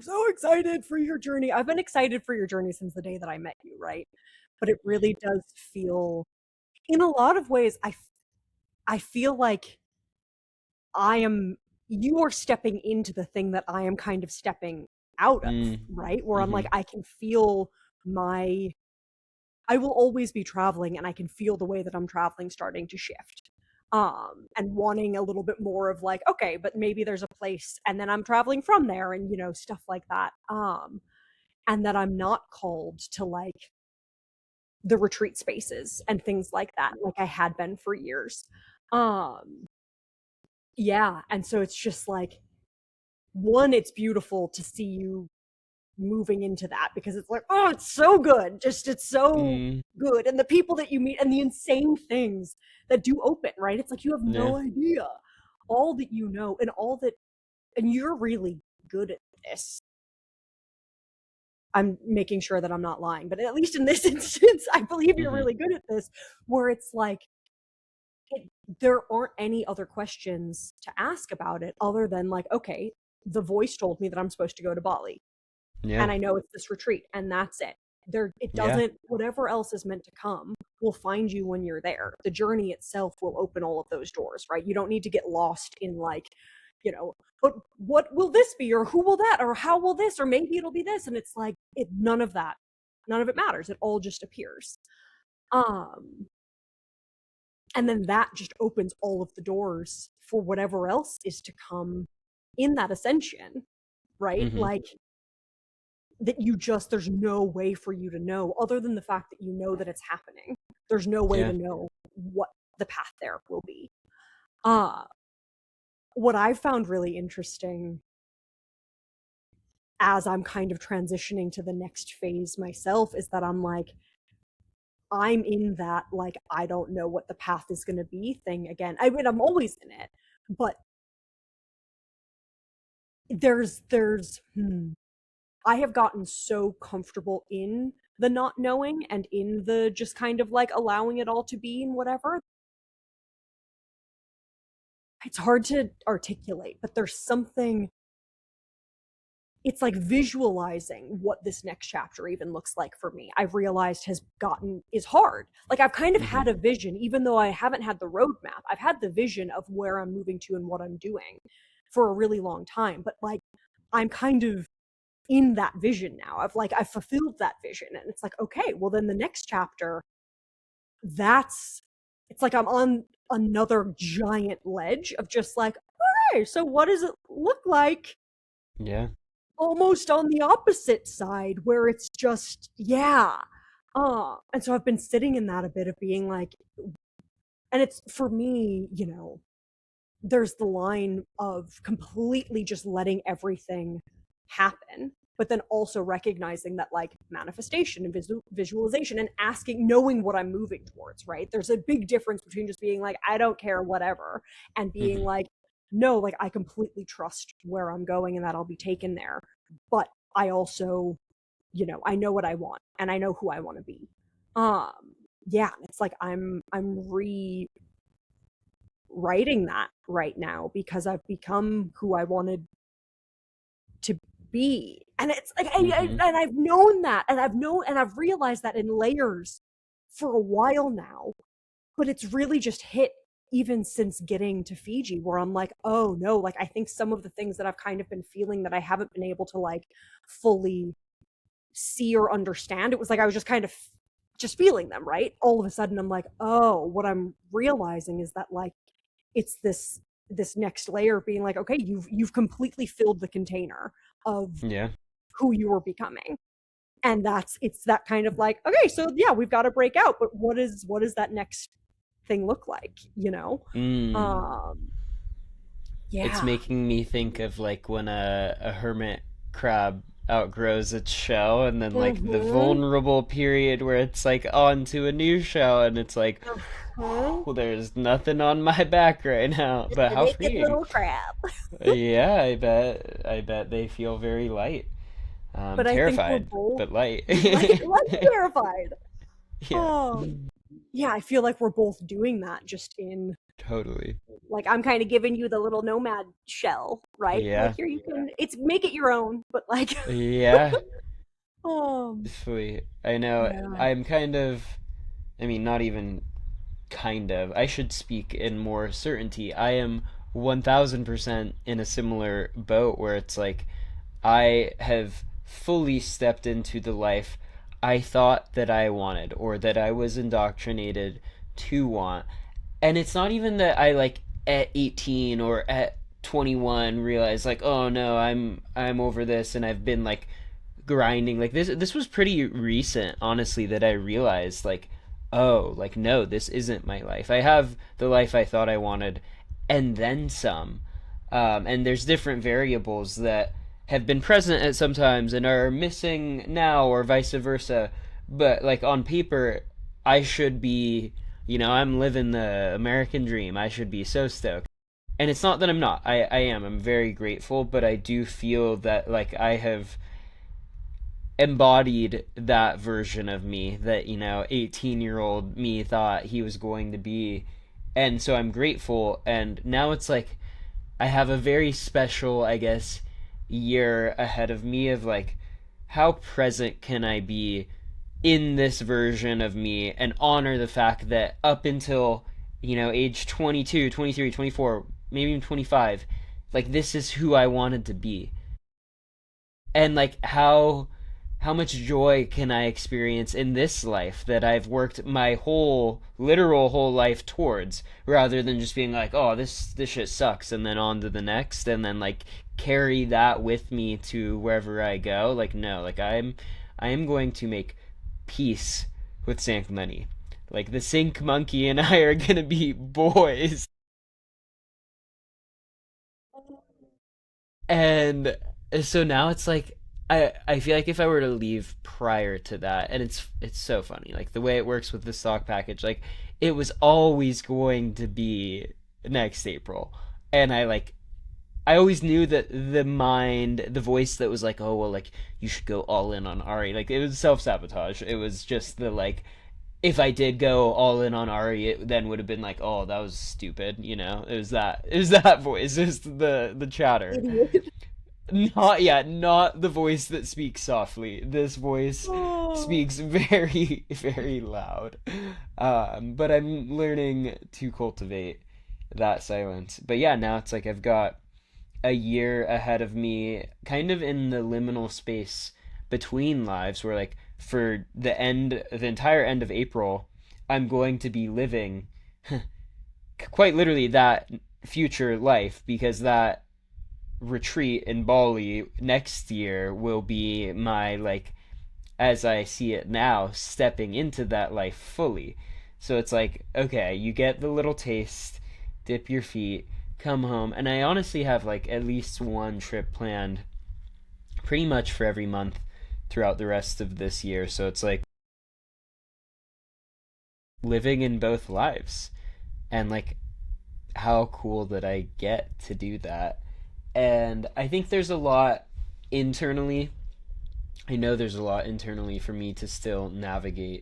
so excited for your journey. I've been excited for your journey since the day that I met you, right? But it really does feel, in a lot of ways, I feel like I am, you are stepping into the thing that I am kind of stepping out of, Mm. right? Where I'm like, Mm-hmm. I can feel my, I will always be traveling and I can feel the way that I'm traveling starting to shift. And wanting a little bit more of like, okay, but maybe there's a place and then I'm traveling from there and, stuff like that. And that I'm not called to like the retreat spaces and things like that, like I had been for years. Um, yeah. And so it's just like, one, it's beautiful to see you moving into that because it's like, oh, it's so good. Just, it's so Mm. good. And the people that you meet and the insane things that do open, right? It's like you have Yeah. no idea all that you know and all that, and you're really good at this. I'm making sure that I'm not lying, but at least in this instance, I believe you're Mm-hmm. really good at this, where it's like, it, there aren't any other questions to ask about it other than like, okay, the voice told me that I'm supposed to go to Bali Yeah. and I know it's this retreat and that's it. There, it Yeah. doesn't, whatever else is meant to come will find you when you're there. The journey itself will open all of those doors, right? You don't need to get lost in like, but what will this be, or who will that, or how will this, or maybe it'll be this. And it's like, none of that, none of it matters. It all just appears. Um, and then that just opens all of the doors for whatever else is to come in that ascension, right? Mm-hmm. Like, that you just, there's no way for you to know other than the fact that you know that it's happening. There's no way Yeah. to know what the path there will be. uh what I found really interesting as I'm kind of transitioning to the next phase myself is that I'm like, I'm in that like, I don't know what the path is going to be thing again. I mean, I'm always in it, but there's I have gotten so comfortable in the not knowing and in the just kind of like allowing it all to be and whatever. It's hard to articulate, but there's something, it's like visualizing what this next chapter even looks like for me. I've realized has gotten is hard. Like I've kind of Mm-hmm. had a vision, even though I haven't had the roadmap. I've had the vision of where I'm moving to and what I'm doing for a really long time. But like I'm kind of in that vision now. I've fulfilled that vision. And it's like, okay, well then the next chapter, that's it's like I'm on another giant ledge of just like, okay, so what does it look like Yeah. almost on the opposite side where it's just, yeah. And so I've been sitting in that a bit of being like, and it's for me, there's the line of completely just letting everything happen, but then also recognizing that like manifestation and visualization and asking, knowing what I'm moving towards, right? There's a big difference between just being like, I don't care, whatever, and being Mm-hmm. like, no, like I completely trust where I'm going and that I'll be taken there. But I also, I know what I want and I know who I want to be. Um, yeah, it's like I'm rewriting that right now because I've become who I wanted to be. And it's like, Mm-hmm. and I've known that, and I've realized that in layers for a while now, but it's really just hit even since getting to Fiji, where I'm like, oh no, like I think some of the things that I've kind of been feeling that I haven't been able to like fully see or understand, it was like I was just kind of just feeling them, right? All of a sudden I'm like, oh, what I'm realizing is that like it's this next layer of being like, okay, you've completely filled the container of Yeah. who you were becoming. And it's that kind of like, okay, so yeah, we've got to break out, but what does that next thing look like, Mm. um It's yeah. making me think of like when a hermit crab outgrows its shell and then like the Mm-hmm. vulnerable period where it's like on to a new shell and it's like, Mm-hmm. well, there's nothing on my back right now, Just but a how naked freeing. little crab. Yeah, I bet they feel very light. But I think we're Terrified, both but light. like terrified. Yeah. Oh, yeah, I feel like we're both doing that just in Totally. Like I'm kind of giving you the little nomad shell, right? Like Yeah. here you can it's make it your own, but like Yeah. um Sweet. I know. yeah. I'm kind of, I mean, not even kind of. I should speak in more certainty. I am 1000% in a similar boat where it's like I have fully stepped into the life I thought that I wanted or that I was indoctrinated to want. And it's not even that I like at 18 or at 21 realize like, oh no, I'm over this and I've been like grinding like this was pretty recent honestly that I realized like, oh, like no, this isn't my life. I have the life I thought I wanted and then some. And there's different variables that have been present at some times and are missing now or vice versa. But like on paper, I should be, I'm living the American dream. I should be so stoked. And it's not that I'm not. I am. I'm very grateful, but I do feel that like I have embodied that version of me that 18-year-old me thought he was going to be. And so I'm grateful, and now it's like I have a very special, I guess, year ahead of me of like how present can I be in this version of me and honor the fact that up until age 22, 23, 24, maybe even 25, like this is who I wanted to be. And like how much joy can I experience in this life that I've worked my whole literal whole life towards, rather than just being like, oh, this shit sucks and then on to the next and then like carry that with me to wherever I go. Like no, like I am going to make peace with Sank Money. Like the Sink Monkey and I are gonna be boys. And so now it's like I feel like if I were to leave prior to that, and it's so funny, like the way it works with the stock package, like it was always going to be next April. And I always knew that the voice that was like, oh well, like you should go all in on Ari, like it was self sabotage. It was just the like if I did go all in on Ari, it then would have been like, oh, that was stupid, it was that voice, it was the chatter. Idiot. Not yet, not the voice that speaks softly. This voice Oh. speaks very, very loud. But I'm learning to cultivate that silence. But yeah, now it's like I've got a year ahead of me, kind of in the liminal space between lives, where like for the entire end of April, I'm going to be living quite literally that future life because that retreat in Bali next year will be my like as I see it now stepping into that life fully. So it's like okay, you get the little taste, dip your feet, come home, and I honestly have like at least one trip planned pretty much for every month throughout the rest of this year. So it's like living in both lives and like how cool that I get to do that. And I think there's a lot internally. I know there's a lot internally for me to still navigate